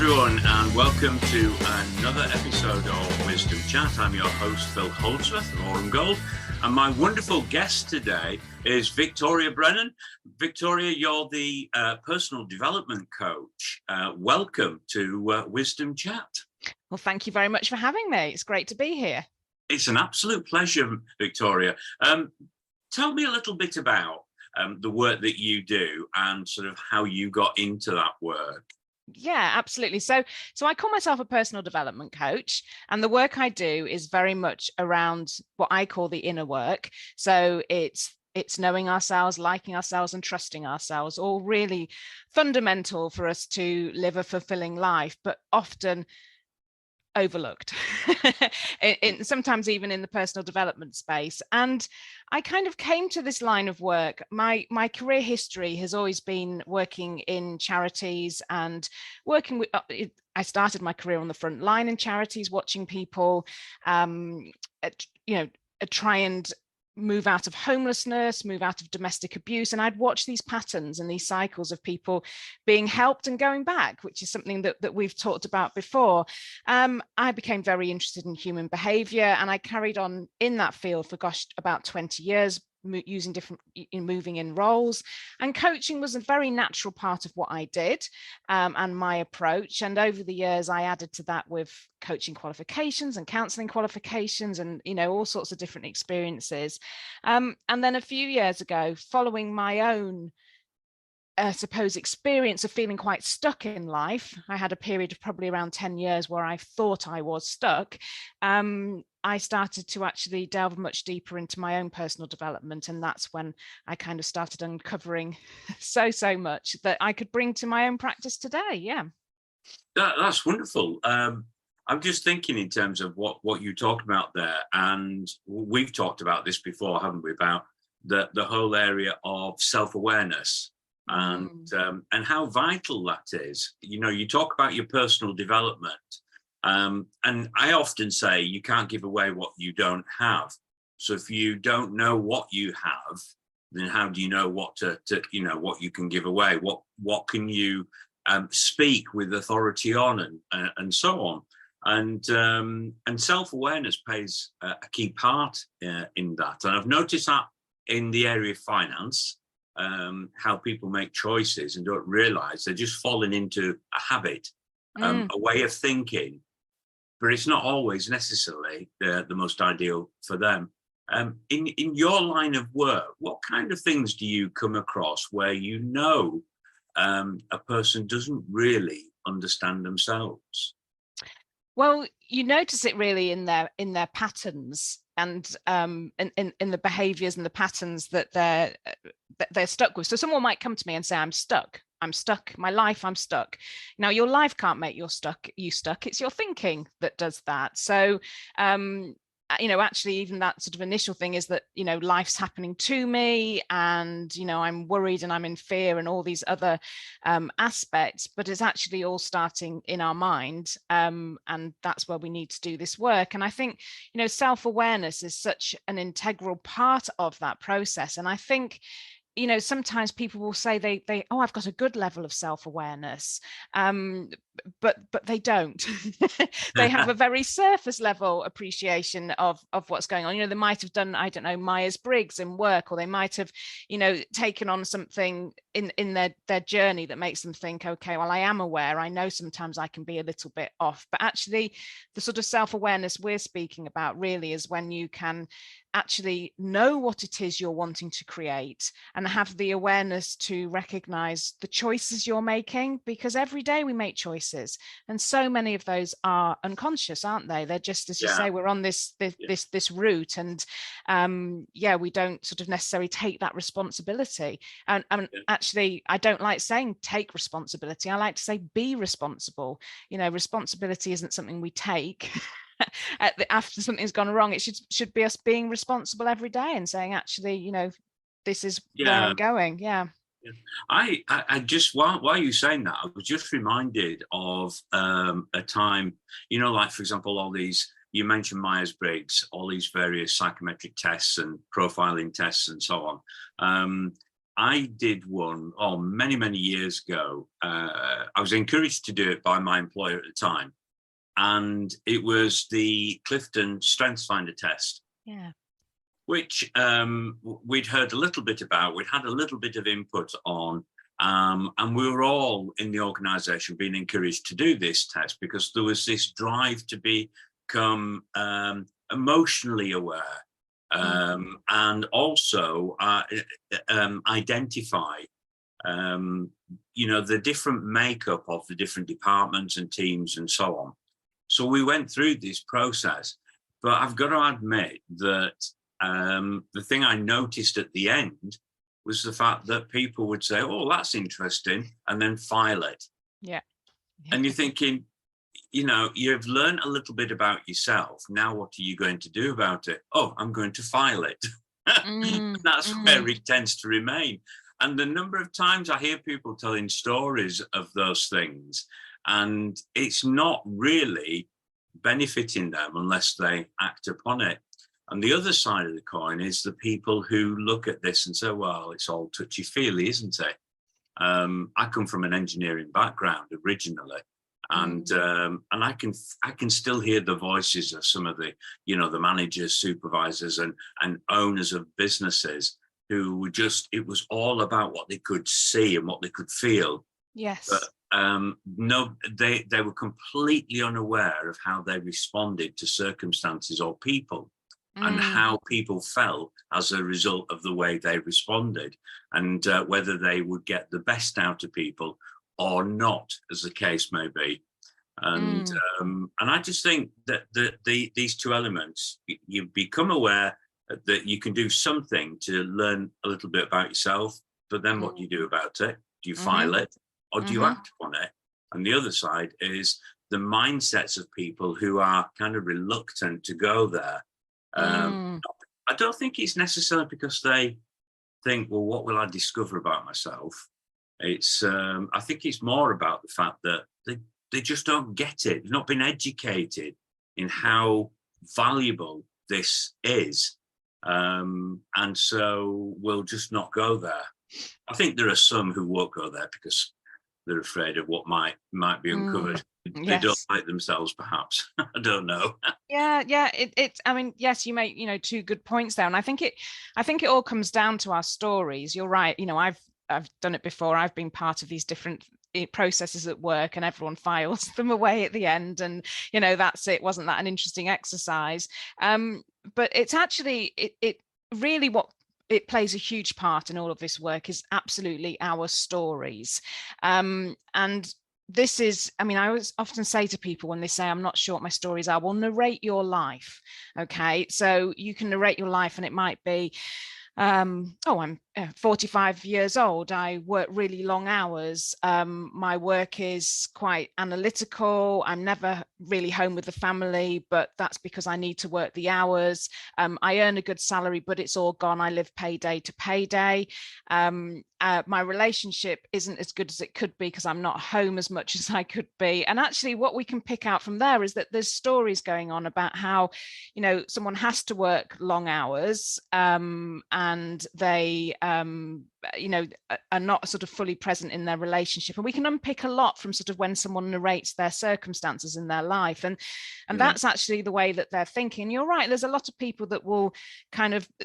everyone, and welcome to another episode of Wisdom Chat. I'm your host, Phil Holdsworth of Aurum Gold, and my wonderful guest today is Victoria Brennan. Victoria, you're the personal development coach. Welcome to Wisdom Chat. Well, thank you very much for having me. It's great to be here. It's an absolute pleasure, Victoria. Tell me a little bit about the work that you do and sort of how you got into that work. Yeah, absolutely. So I call myself a personal development coach, and the work I do is very much around what I call the inner work. So it's knowing ourselves, liking ourselves, and trusting ourselves, all really fundamental for us to live a fulfilling life, but often overlooked sometimes even in the personal development space. And I kind of came to this line of work. My career history has always been working in charities and working with I started my career on the front line in charities, watching people try and move out of homelessness, move out of domestic abuse. And I'd watch these patterns and these cycles of people being helped and going back, which is something that we've talked about before. I became very interested in human behavior, and I carried on in that field for about 20 years, moving in roles, and coaching was a very natural part of what I did and my approach. And over the years, I added to that with coaching qualifications and counseling qualifications and, all sorts of different experiences. And then a few years ago, following my own experience of feeling quite stuck in life, I had a period of probably around 10 years where I thought I was stuck. I started to actually delve much deeper into my own personal development, and that's when I kind of started uncovering so much that I could bring to my own practice today. Yeah, that's wonderful. I'm just thinking in terms of what you talked about there, and we've talked about this before, haven't we? About the whole area of self-awareness and how vital that is. You talk about your personal development. And I often say you can't give away what you don't have. So if you don't know what you have, then how do you know what to what you can give away? What can you speak with authority on and so on? And self-awareness plays a key part in that. And I've noticed that in the area of finance, how people make choices and don't realize they're just falling into a habit, a way of thinking. But it's not always necessarily the most ideal for them. In your line of work, what kind of things do you come across where a person doesn't really understand themselves? Well, you notice it really in their patterns and in the behaviors and the patterns that they're stuck with. So someone might come to me and say, I'm stuck, my life, I'm stuck. Now, your life can't make you stuck. It's your thinking that does that. So, actually, even that sort of initial thing is that, life's happening to me and, I'm worried and I'm in fear and all these other aspects, but it's actually all starting in our mind. And that's where we need to do this work. And I think, self-awareness is such an integral part of that process. And I think, sometimes people will say I've got a good level of self-awareness, but they don't. They have a very surface level appreciation of what's going on. They might have done, I don't know, Myers-Briggs in work, or they might have, taken on something in their journey that makes them think, okay, well, I am aware. I know sometimes I can be a little bit off, but actually the sort of self-awareness we're speaking about really is when you can actually know what it is you're wanting to create and have the awareness to recognize the choices you're making, because every day we make choices and so many of those are unconscious, aren't they? They're just, as you say, we're on this route, and we don't sort of necessarily take that responsibility. And actually, I don't like saying take responsibility. I like to say be responsible. Responsibility isn't something we take after something's gone wrong. It should be us being responsible every day and saying, actually, this is where I'm going. I just, while you're saying that, I was just reminded of a time, like, for example, all these, you mentioned Myers-Briggs, all these various psychometric tests and profiling tests and so on. I did one, many years ago. I was encouraged to do it by my employer at the time, and it was the Clifton Strengths Finder test. Yeah. Which we'd heard a little bit about, we'd had a little bit of input on, and we were all in the organisation being encouraged to do this test because there was this drive to become emotionally aware, and also identify, the different makeup of the different departments and teams and so on. So we went through this process, but I've got to admit that the thing I noticed at the end was the fact that people would say, "Oh, that's interesting," and then file it. Yeah. And you're thinking, you've learned a little bit about yourself. Now, what are you going to do about it? Oh, I'm going to file it. That's where it tends to remain. And the number of times I hear people telling stories of those things, and it's not really benefiting them unless they act upon it. And the other side of the coin is the people who look at this and say, well, it's all touchy-feely, isn't it? I come from an engineering background originally, and I can still hear the voices of some of the, the managers, supervisors, and owners of businesses who were it was all about what they could see and what they could feel. Yes. But no, they were completely unaware of how they responded to circumstances or people. And how people felt as a result of the way they responded, and whether they would get the best out of people or not, as the case may be. And I just think that these two elements, you become aware that you can do something to learn a little bit about yourself, but then what do you do about it? Do you file it, or do you act on it? And the other side is the mindsets of people who are kind of reluctant to go there. I don't think it's necessarily because they think, well, what will I discover about myself? It's I think it's more about the fact that they just don't get it. They've not been educated in how valuable this is, and so we'll just not go there. I think there are some who won't go there because they're afraid of what might be uncovered. They don't like themselves, perhaps. I don't know. Yeah. I mean, yes, you make, two good points there. And I think it all comes down to our stories. You're right. I've done it before. I've been part of these different processes at work, and everyone files them away at the end. And, that's it. Wasn't that an interesting exercise? But it's actually, it really what it plays a huge part in all of this work is absolutely our stories. And this is, I mean, I always often say to people when they say, I'm not sure what my stories are, well, narrate your life. Okay. So you can narrate your life, and it might be, I'm 45 years old. I work really long hours. My work is quite analytical. I'm never really home with the family, but that's because I need to work the hours. I earn a good salary, but it's all gone. I live payday to payday. My relationship isn't as good as it could be because I'm not home as much as I could be. And actually what we can pick out from there is that there's stories going on about how, someone has to work long hours, and they are not sort of fully present in their relationship. And we can unpick a lot from sort of when someone narrates their circumstances in their life, and that's actually the way that they're thinking. You're right, there's a lot of people that will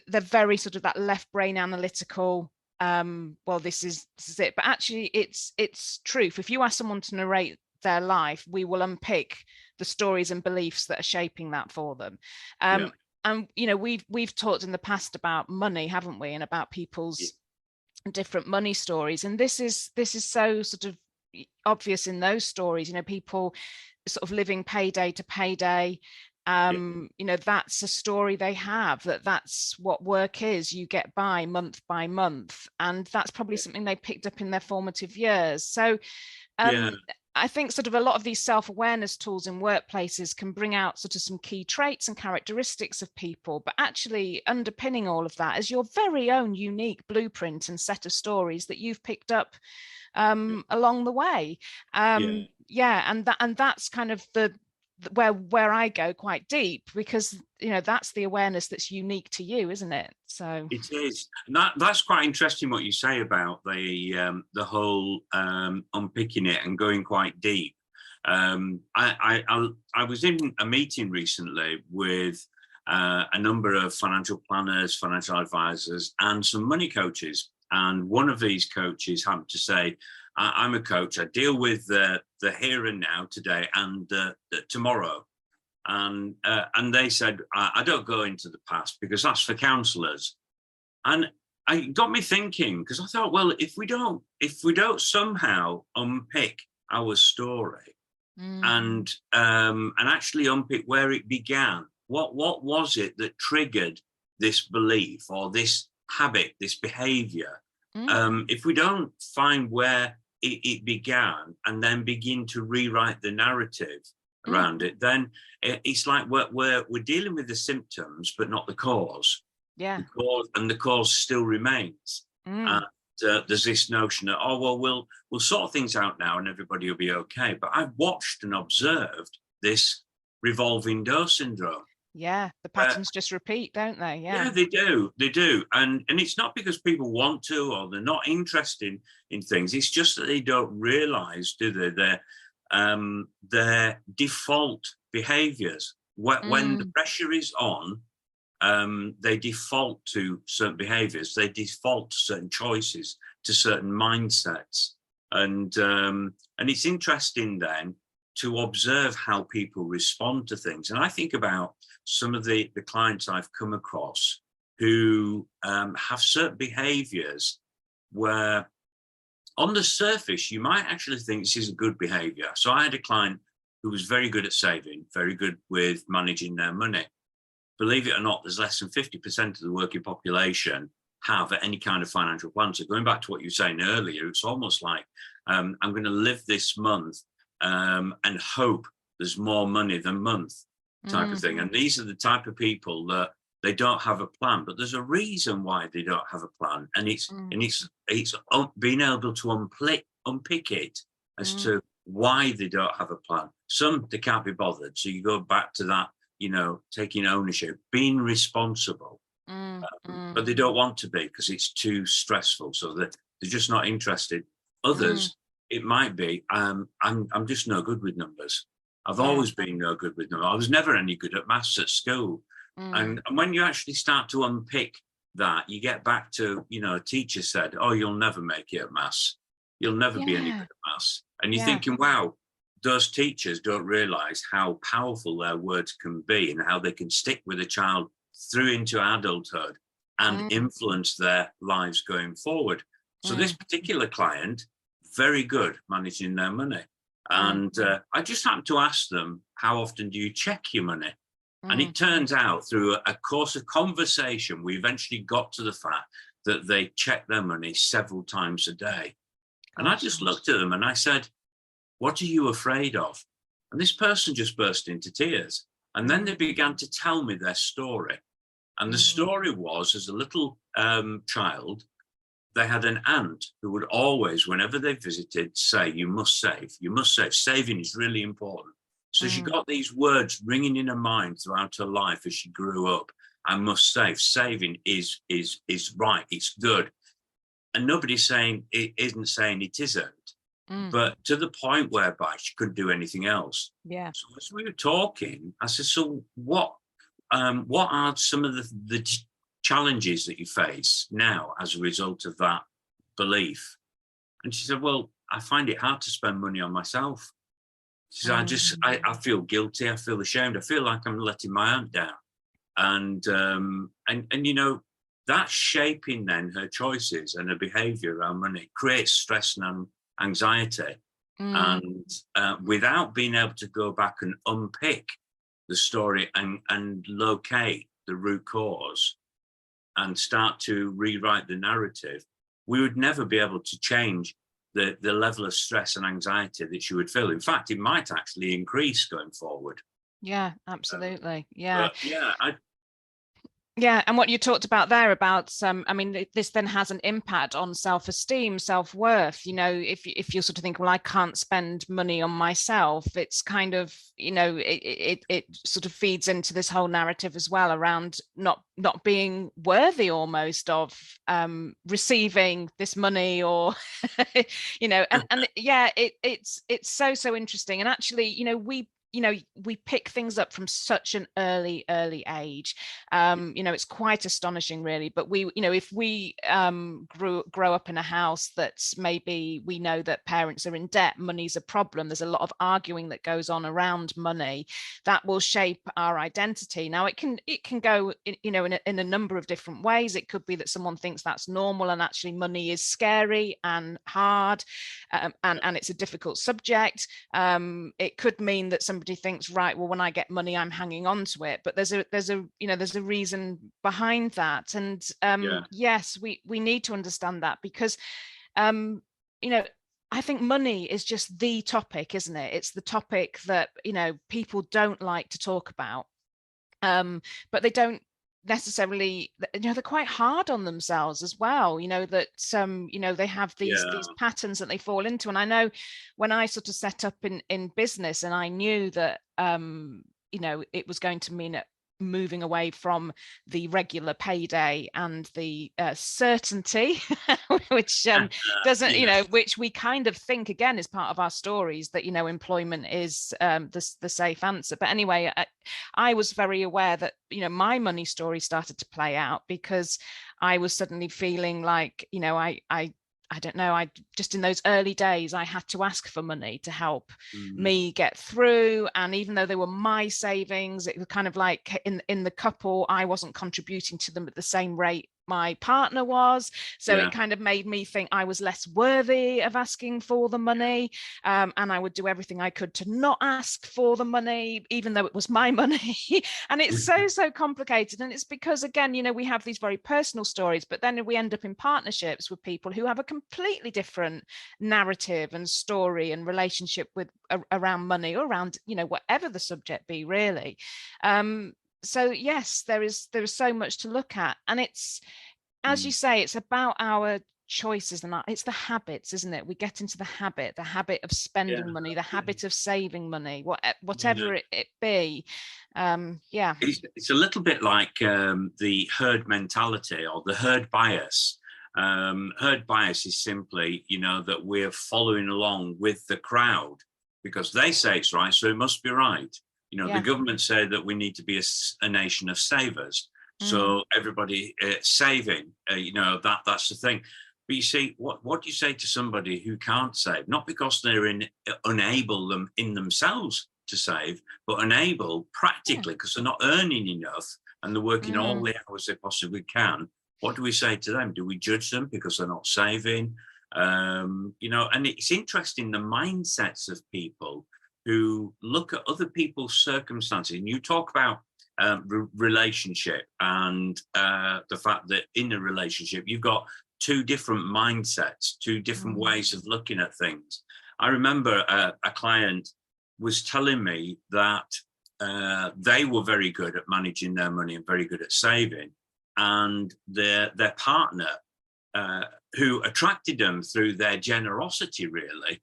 they're very sort of that left brain analytical, well, this is it. But actually it's truth. If you ask someone to narrate their life, we will unpick the stories and beliefs that are shaping that for them. And we've talked in the past about money, haven't we, and about people's different money stories. And this is so sort of obvious in those stories. People sort of living payday to payday. That's a story they have, that's what work is. You get by month, and that's probably something they picked up in their formative years. So I think sort of a lot of these self-awareness tools in workplaces can bring out sort of some key traits and characteristics of people, but actually underpinning all of that is your very own unique blueprint and set of stories that you've picked up along the way. And that's kind of where I go quite deep, because that's the awareness that's unique to you, isn't it? So it is. And that's quite interesting what you say about the whole unpicking it and going quite deep. I was in a meeting recently with a number of financial planners, financial advisors, and some money coaches. And one of these coaches happened to say, I'm a coach. I deal with the here and now, today, and tomorrow. And they said, I don't go into the past because that's for counsellors. And it got me thinking, because I thought, well, if we don't somehow unpick our story and actually unpick where it began, what was it that triggered this belief or this habit, this behavior? If we don't find where it began and then begin to rewrite the narrative around it, then it's like we're dealing with the symptoms but not the cause. Yeah. The cause still remains. And there's this notion that, oh well, we'll sort things out now and everybody will be okay. But I've watched and observed this revolving door syndrome. Yeah, the patterns just repeat, don't they? Yeah, they do. And it's not because people want to or they're not interested in things. It's just that they don't realize, do they, their default behaviors. When the pressure is on, they default to certain behaviors. They default to certain choices, to certain mindsets. And it's interesting then to observe how people respond to things. And I think about some of the clients I've come across who have certain behaviors where on the surface, you might actually think this is a good behavior. So I had a client who was very good at saving, very good with managing their money. Believe it or not, there's less than 50% of the working population have any kind of financial plan. So going back to what you were saying earlier, it's almost like I'm going to live this month and hope there's more money than month type of thing. And these are the type of people that they don't have a plan, but there's a reason why they don't have a plan. And it's being able to unpick it as to why they don't have a plan. Some, they can't be bothered. So you go back to that, taking ownership, being responsible, but they don't want to be because it's too stressful. So they're just not interested. Others, it might be, I'm just no good with numbers. I've always been no good with numbers. I was never any good at maths at school. And when you actually start to unpick that, you get back to, a teacher said, oh, you'll never make it at maths. You'll never be any good at maths. And you're thinking, wow, those teachers don't realize how powerful their words can be and how they can stick with a child through into adulthood and influence their lives going forward. So this particular client, very good managing their money. And I just happened to ask them, how often do you check your money? And it turns out through a course of conversation, we eventually got to the fact that they check their money several times a day. And I just looked at them and I said, what are you afraid of? And this person just burst into tears. And then they began to tell me their story. And the story was, as a little child, they had an aunt who would always, whenever they visited, say, you must save, you must save. Saving is really important. So she got these words ringing in her mind throughout her life as she grew up. I must save. Saving is right. It's good. And nobody's saying it isn't saying it isn't. But to the point whereby she couldn't do anything else. Yeah. So as we were talking, I said, so what are some of the challenges that you face now as a result of that belief? And she said, well, I find it hard to spend money on myself. She said, I feel guilty. I feel ashamed. I feel like I'm letting my aunt down. And that's shaping then her choices and her behavior around money, creates stress and anxiety. And without being able to go back and unpick the story and locate the root cause and start to rewrite the narrative, we would never be able to change the level of stress and anxiety that you would feel. In fact, it might actually increase going forward. Yeah, absolutely. Yeah. Yeah, and what you talked about there about I mean, this then has an impact on self-esteem, self-worth. If you're sort of thinking, well, I can't spend money on myself, it's kind of, it sort of feeds into this whole narrative as well around not being worthy almost of receiving this money, or and yeah, it's so interesting. And actually, we pick things up from such an early age. It's quite astonishing, really. But if we grow up in a house that's, maybe we know that parents are in debt, money's a problem, there's a lot of arguing that goes on around money, that will shape our identity. Now, it can go in a number of different ways. It could be that someone thinks that's normal, and actually money is scary and hard, and it's a difficult subject. It could mean that somebody thinks, right, well, when I get money, I'm hanging on to it. But there's a reason behind that. And yes, we need to understand that, because I think money is just the topic, isn't it? It's the topic that people don't like to talk about, but they don't necessarily, they're quite hard on themselves as well, that they have these patterns that they fall into. And I know when I sort of set up in business, and I knew that it was going to mean moving away from the regular payday and the certainty, which doesn't, which we kind of think, again, is part of our stories, that employment is the safe answer. But anyway, I was very aware that my money story started to play out, because I was suddenly feeling like I don't know, I just, in those early days, I had to ask for money to help me get through. And even though they were my savings, it was kind of like in the couple, I wasn't contributing to them at the same rate my partner was. So it kind of made me think I was less worthy of asking for the money. And I would do everything I could to not ask for the money, even though it was my money. And it's so complicated. And it's because, again, we have these very personal stories, but then we end up in partnerships with people who have a completely different narrative and story and relationship with around money, or around, whatever the subject be, really. So yes, there is so much to look at. And it's, as you say, it's about our choices, and it's the habits, isn't it? We get into the habit of spending money, the habit of saving money, whatever it be. It's a little bit like the herd mentality, or the herd bias. Herd bias is simply, that we're following along with the crowd because they say it's right, so it must be right. The government say that we need to be a nation of savers. So everybody saving, that's the thing. But you see, what do you say to somebody who can't save? Not because they're unable in themselves to save, but unable practically because they're not earning enough and they're working all the hours they possibly can. What do we say to them? Do we judge them because they're not saving? And it's interesting, the mindsets of people who look at other people's circumstances. And you talk about relationship and the fact that in a relationship, you've got two different mindsets, two different ways of looking at things. I remember a client was telling me that they were very good at managing their money and very good at saving. And their partner, who attracted them through their generosity, really,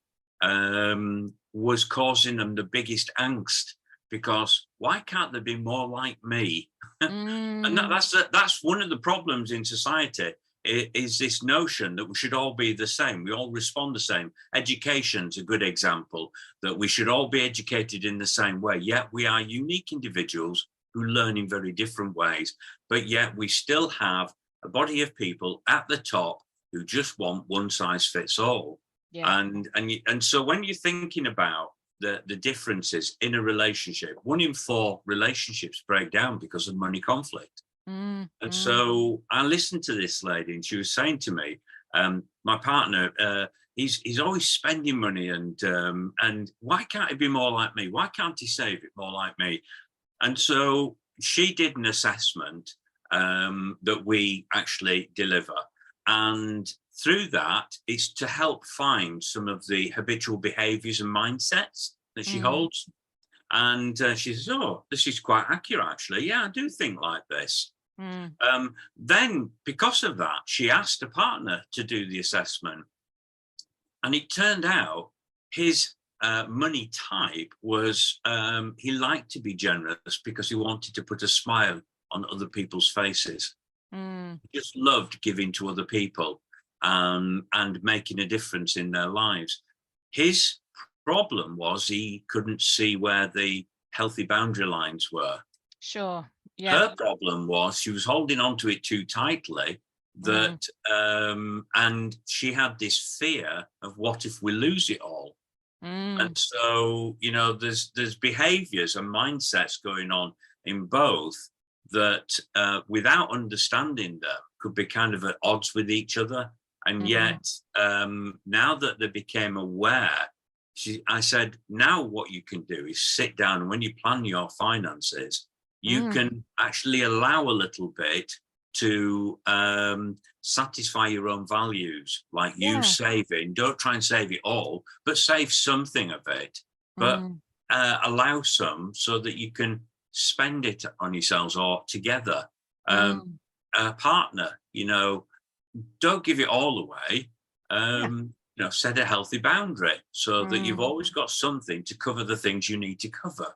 was causing them the biggest angst, because why can't they be more like me? And that's one of the problems in society, is this notion that we should all be the same. We all respond the same. Education's a good example, that we should all be educated in the same way. Yet we are unique individuals who learn in very different ways. But yet we still have a body of people at the top who just want one size fits all. Yeah. And so when you're thinking about the differences in a relationship, 1 in 4 relationships break down because of money conflict. And so I listened to this lady, and she was saying to me, my partner, he's always spending money, and why can't he be more like me? Why can't he save it more like me? And so she did an assessment that we actually deliver. And through that, it's to help find some of the habitual behaviors and mindsets that she holds. And she says, oh, this is quite accurate, actually. Yeah, I do think like this. Then, because of that, she asked a partner to do the assessment. And it turned out his money type was he liked to be generous because he wanted to put a smile on other people's faces. He just loved giving to other people and making a difference in their lives. His problem was he couldn't see where the healthy boundary lines were. Sure. Yeah. Her problem was she was holding on to it too tightly, that and she had this fear of, what if we lose it all? And so, you know, there's behaviors and mindsets going on in both that without understanding them could be kind of at odds with each other. And yet now that they became aware, I said, now what you can do is sit down, and when you plan your finances, you can actually allow a little bit to satisfy your own values, like you saving. Don't try and save it all, but save something of it, but allow some so that you can spend it on yourselves or together. A partner, you know, don't give it all away. You know, set a healthy boundary so that you've always got something to cover the things you need to cover.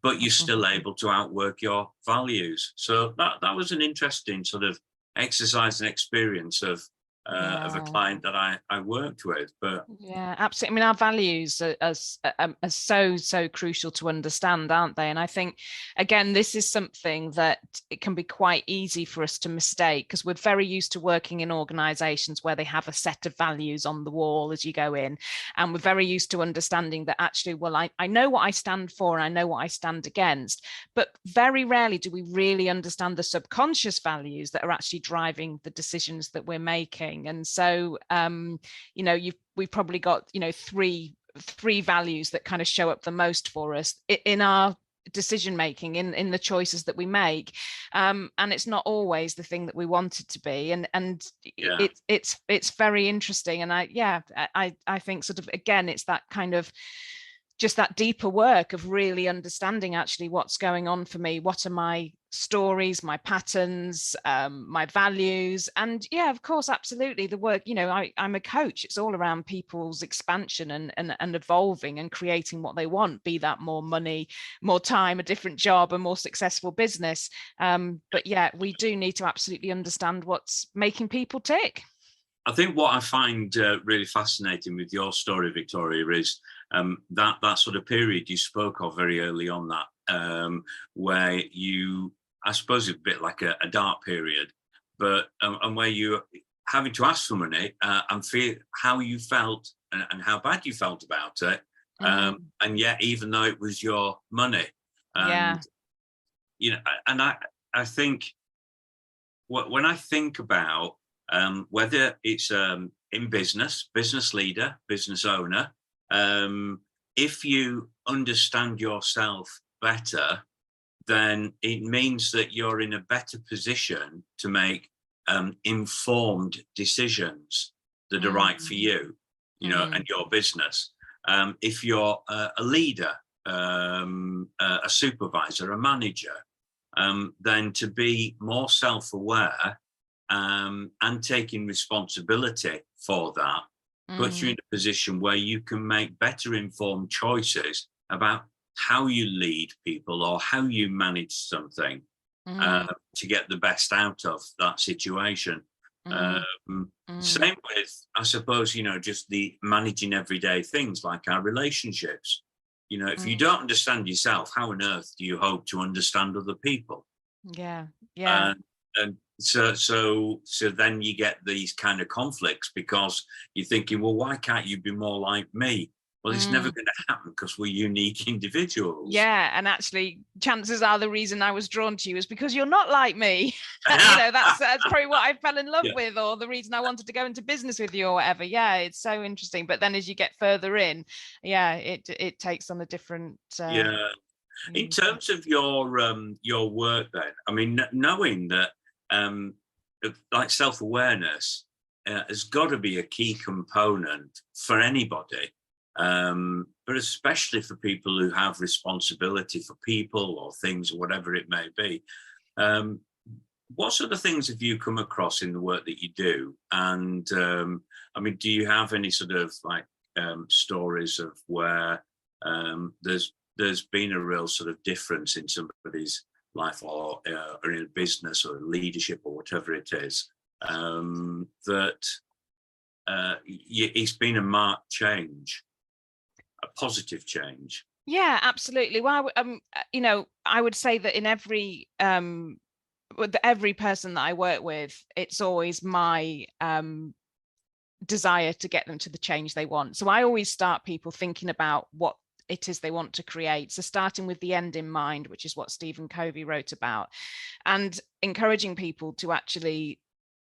But you're still able to outwork your values. So that was an interesting sort of exercise and experience of a client that I worked with. But yeah, absolutely. I mean, our values are so crucial to understand, aren't they? And I think, again, this is something that it can be quite easy for us to mistake, because we're very used to working in organizations where they have a set of values on the wall as you go in. And we're very used to understanding that actually, well, I know what I stand for and I know what I stand against, but very rarely do we really understand the subconscious values that are actually driving the decisions that we're making. And so, you know, we've probably got, you know, three values that kind of show up the most for us in our decision making, in the choices that we make, and it's not always the thing that we want it to be. And it's very interesting. And I think sort of, again, it's that kind of just that deeper work of really understanding actually what's going on for me, what are my stories, my patterns, my values. And yeah, of course, absolutely, the work, you know, I'm a coach. It's all around people's expansion and evolving and creating what they want, be that more money, more time, a different job, a more successful business. But yeah, we do need to absolutely understand what's making people tick. I think what I find really fascinating with your story, Victoria, is that sort of period you spoke of very early on, that where you, I suppose, it's a bit like a dark period, but and where you having to ask for money and feel how you felt and how bad you felt about it, and yet even though it was your money, and you know, and I think when I think about whether it's in business leader, business owner, if you understand yourself better, then it means that you're in a better position to make informed decisions that are right for you, you know, and your business. If you're a leader, a supervisor, a manager, then to be more self-aware and taking responsibility for that puts you in a position where you can make better informed choices about how you lead people or how you manage something to get the best out of that situation. Same with, I suppose, you know, just the managing everyday things like our relationships. You know, if you don't understand yourself, how on earth do you hope to understand other people? And so then you get these kind of conflicts because you're thinking, well, why can't you be more like me? Well, it's never going to happen because we're unique individuals. Yeah, and actually, chances are the reason I was drawn to you is because you're not like me. You know, that's probably what I fell in love with, or the reason I wanted to go into business with you or whatever. Yeah, it's so interesting. But then as you get further in, it takes on a different. In terms of your work, then, I mean, knowing that like self-awareness has got to be a key component for anybody. But especially for people who have responsibility for people or things or whatever it may be. What sort of things have you come across in the work that you do? And I mean, do you have any sort of like stories of where there's been a real sort of difference in somebody's life, or in a business or leadership or whatever it is, that it's been a marked change, a positive change? Yeah, absolutely. Well, you know, I would say that in with every person that I work with, it's always my desire to get them to the change they want. So I always start people thinking about what it is they want to create. So starting with the end in mind, which is what Stephen Covey wrote about, and encouraging people to actually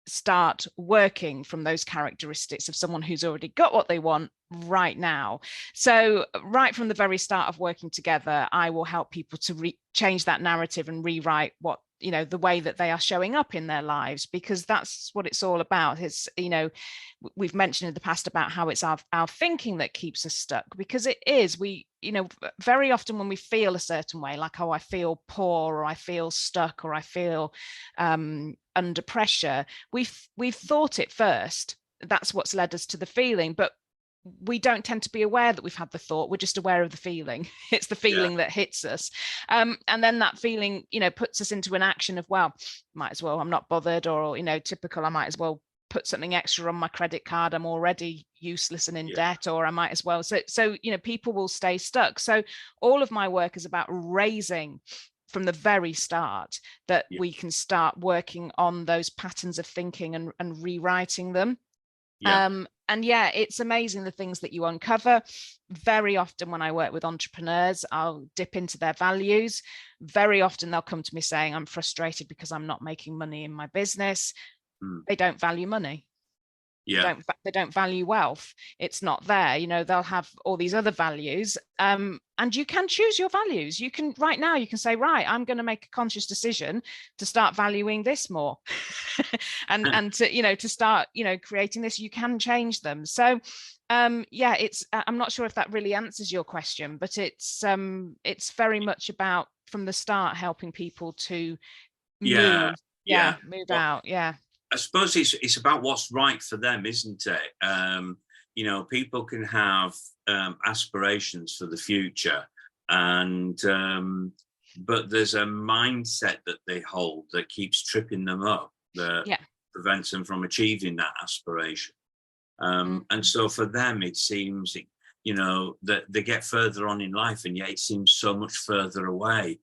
start working from those characteristics of someone who's already got what they want right now. So right from the very start of working together, I will help people to change that narrative and rewrite what, you know, the way that they are showing up in their lives, because that's what it's all about. It's, you know, we've mentioned in the past about how it's our thinking that keeps us stuck, because it is. We, you know, very often when we feel a certain way, like, oh, I feel poor, or I feel stuck, or I feel under pressure, we've thought it first. That's what's led us to the feeling, but we don't tend to be aware that we've had the thought. We're just aware of the feeling. It's the feeling that hits us, and then that feeling, you know, puts us into an action of, well, might as well, I'm not bothered, or, you know, typical, I might as well put something extra on my credit card, I'm already useless and in debt, or I might as well. So you know, people will stay stuck. So all of my work is about raising from the very start that we can start working on those patterns of thinking and rewriting them. And yeah, it's amazing the things that you uncover. Very often when I work with entrepreneurs, I'll dip into their values. Very often they'll come to me saying, I'm frustrated because I'm not making money in my business. They don't value money. They don't value wealth. It's not there. You know, they'll have all these other values, and you can choose your values. You can, right now, you can say, right, I'm going to make a conscious decision to start valuing this more, and to, you know, to start, you know, creating this. You can change them. So yeah, it's, I'm not sure if that really answers your question, but it's very much about, from the start, helping people to move out. I suppose it's about what's right for them, isn't it? You know, people can have aspirations for the future, and but there's a mindset that they hold that keeps tripping them up, that prevents them from achieving that aspiration. And so for them, it seems, you know, that they get further on in life, and yet it seems so much further away.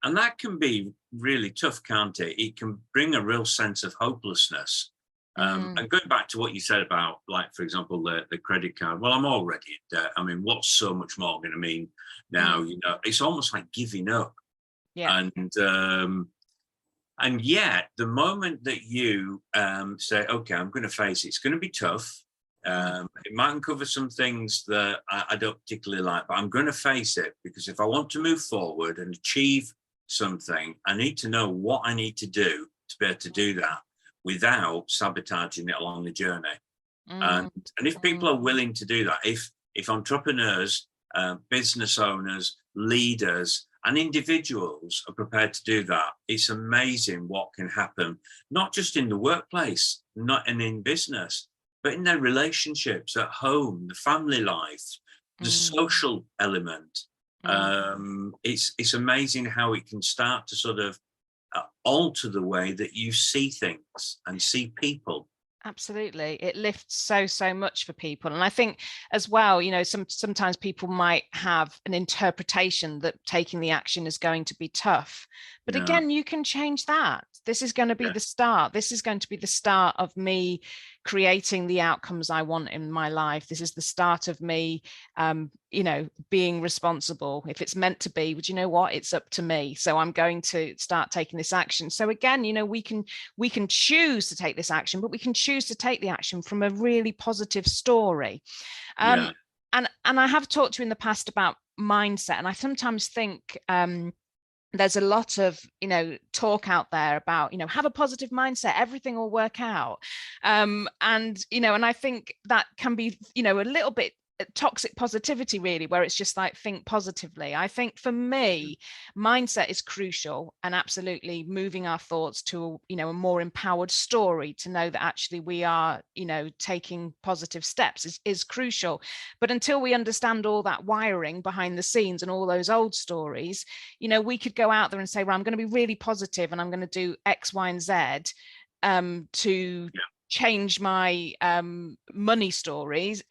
And that can be really tough, can't it? It can bring a real sense of hopelessness. And going back to what you said about, like, for example, the credit card, well, I'm already in debt. I mean, what's so much more going to mean now? You know, it's almost like giving up. And yet, the moment that you say, okay, I'm going to face it, it's going to be tough. It might uncover some things that I don't particularly like, but I'm going to face it, because if I want to move forward and achieve something, I need to know what I need to do to be able to do that without sabotaging it along the journey. And if people are willing to do that, if entrepreneurs, business owners, leaders, and individuals are prepared to do that, it's amazing what can happen, not just in the workplace, not in business, but in their relationships at home, the family life, the social element. It's amazing how it can start to sort of alter the way that you see things and see people. Absolutely. It lifts so much for people. And I think as well, you know, sometimes people might have an interpretation that taking the action is going to be tough. But again, you can change that. This is going to be the start. This is going to be the start of me creating the outcomes I want in my life. This is the start of me, you know, being responsible. If it's meant to be, but you know what, it's up to me. So I'm going to start taking this action. So again, you know, we can choose to take this action, but we can choose to take the action from a really positive story. And I have talked to you in the past about mindset, and I sometimes think there's a lot of, you know, talk out there about, you know, have a positive mindset, everything will work out. And, you know, and I think that can be, you know, a little bit toxic positivity, really, where it's just like, think positively. I think for me, mindset is crucial, and absolutely moving our thoughts to, you know, a more empowered story, to know that actually we are, you know, taking positive steps is crucial. But until we understand all that wiring behind the scenes and all those old stories, you know, we could go out there and say, well, I'm going to be really positive and I'm going to do X, Y, and Z to change my money stories,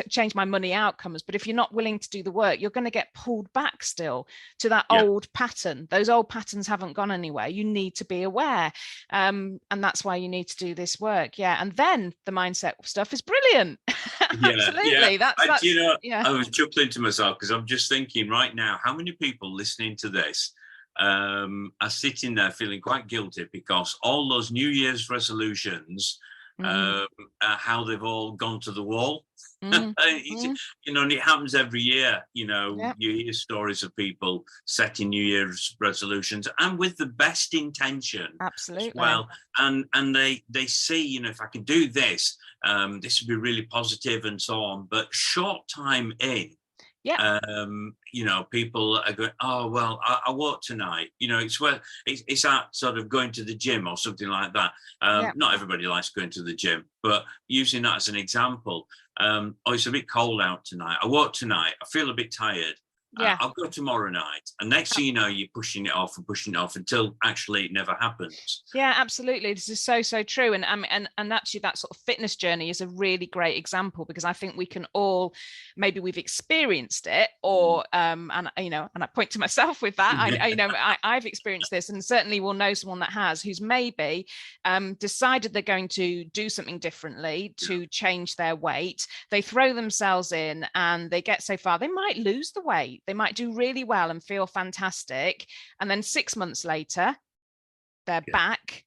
change my money outcomes. But if you're not willing to do the work, you're going to get pulled back still to that old pattern. Those old patterns haven't gone anywhere. You need to be aware. And that's why you need to do this work. Yeah. And then the mindset stuff is brilliant. Absolutely. That's you know, yeah. I was chuckling to myself because I'm just thinking right now, how many people listening to this are sitting there feeling quite guilty because all those New Year's resolutions, how they've all gone to the wall. You know, and it happens every year. You know, you hear stories of people setting New Year's resolutions, and with the best intention, absolutely, as well. And they see, you know, if I can do this, this would be really positive and so on. But short time in, you know, people are going, oh well, I walk tonight. You know, it's where it's that sort of going to the gym or something like that. Not everybody likes going to the gym, but using that as an example. Oh, it's a bit cold out tonight. I walk tonight. I feel a bit tired. I'll go tomorrow night. And next thing you know, you're pushing it off until actually it never happens. Yeah, absolutely. This is so true. And actually that sort of fitness journey is a really great example, because I think we can all, maybe we've experienced it, or and you know, and I point to myself with that. I've experienced this, and certainly will know someone that has, who's maybe decided they're going to do something differently to change their weight. They throw themselves in and they get so far, they might lose the weight. They might do really well and feel fantastic. And then 6 months later, they're back,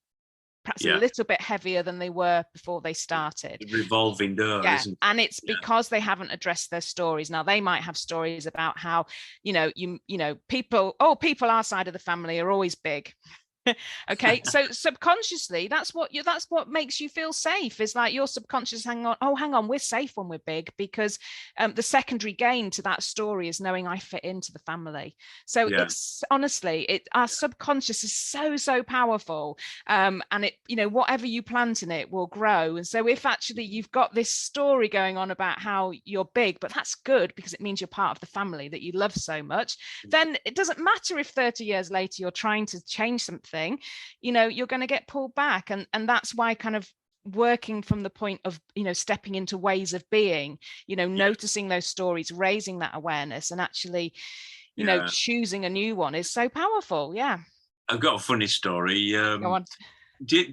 perhaps a little bit heavier than they were before they started. The revolving door, isn't it? And it's because they haven't addressed their stories. Now, they might have stories about how, you know, people our side of the family are always big. Okay, so subconsciously that's what makes you feel safe, is like your subconscious hang on, we're safe when we're big, because the secondary gain to that story is knowing I fit into the family. So it's honestly, our subconscious is so powerful, and it, you know, whatever you plant in it will grow. And so if actually you've got this story going on about how you're big, but that's good because it means you're part of the family that you love so much, then it doesn't matter if 30 years later you're trying to change something, you know, you're going to get pulled back. And that's why kind of working from the point of, you know, stepping into ways of being, you know, noticing those stories, raising that awareness, and actually, you know, choosing a new one is so powerful. I've got a funny story. Go on. Do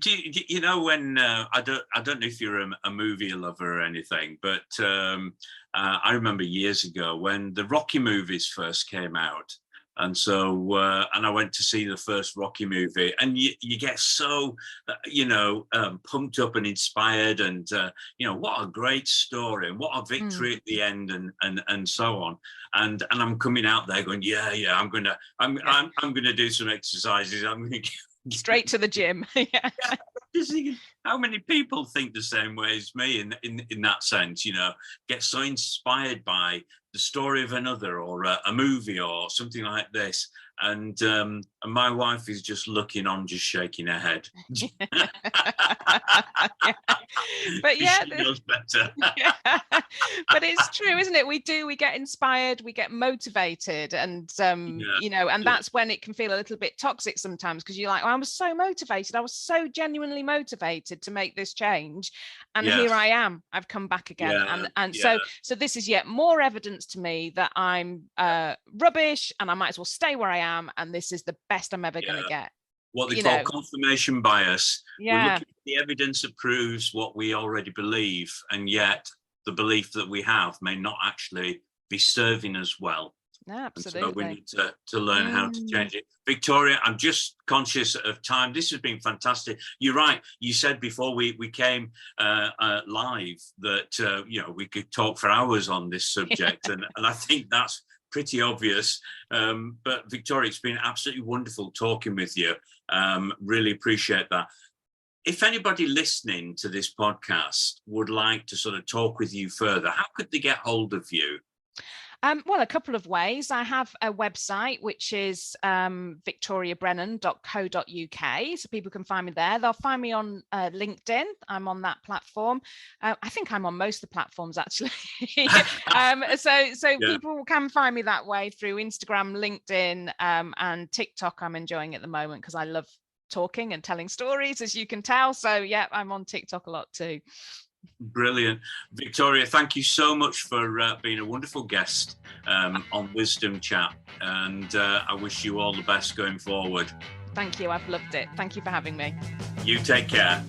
you know when I don't know if you're a movie lover or anything, but I remember years ago when the Rocky movies first came out. And so, and I went to see the first Rocky movie, and you get so, you know, pumped up and inspired, and you know, what a great story, and what a victory at the end, and so on. And I'm coming out there going, I'm gonna do some exercises. I'm gonna straight to the gym. Just thinking, how many people think the same way as me in that sense? You know, get so inspired by the story of another, or a movie or something like this, and my wife is just looking on, just shaking her head. But she knows better. But it's true, isn't it? We get inspired, we get motivated, and you know, and that's when it can feel a little bit toxic sometimes, because you're like, oh, I was so motivated, I was so genuinely motivated to make this change, and here I am, I've come back again. So this is yet more evidence to me that I'm rubbish, and I might as well stay where I am, and this is the best I'm ever going to get. What they call confirmation bias. We're looking at the evidence that proves what we already believe, and yet the belief that we have may not actually be serving us well. Absolutely. And so we need to learn how to change it. Victoria, I'm just conscious of time. This has been fantastic. You're right. You said before we came live that you know, we could talk for hours on this subject, and I think that's pretty obvious. But Victoria, it's been absolutely wonderful talking with you. Really appreciate that. if anybody listening to this podcast would like to sort of talk with you further, how could they get hold of you? Well, a couple of ways. I have a website, which is victoriabrennan.co.uk. So people can find me there. They'll find me on LinkedIn. I'm on that platform. I think I'm on most of the platforms, actually. So people can find me that way through Instagram, LinkedIn, and TikTok. I'm enjoying at the moment because I love talking and telling stories, as you can tell. So yeah, I'm on TikTok a lot too. Brilliant. Victoria, thank you so much for being a wonderful guest on Wisdom Chat, and I wish you all the best going forward. Thank you. I've loved it. Thank you for having me. You take care.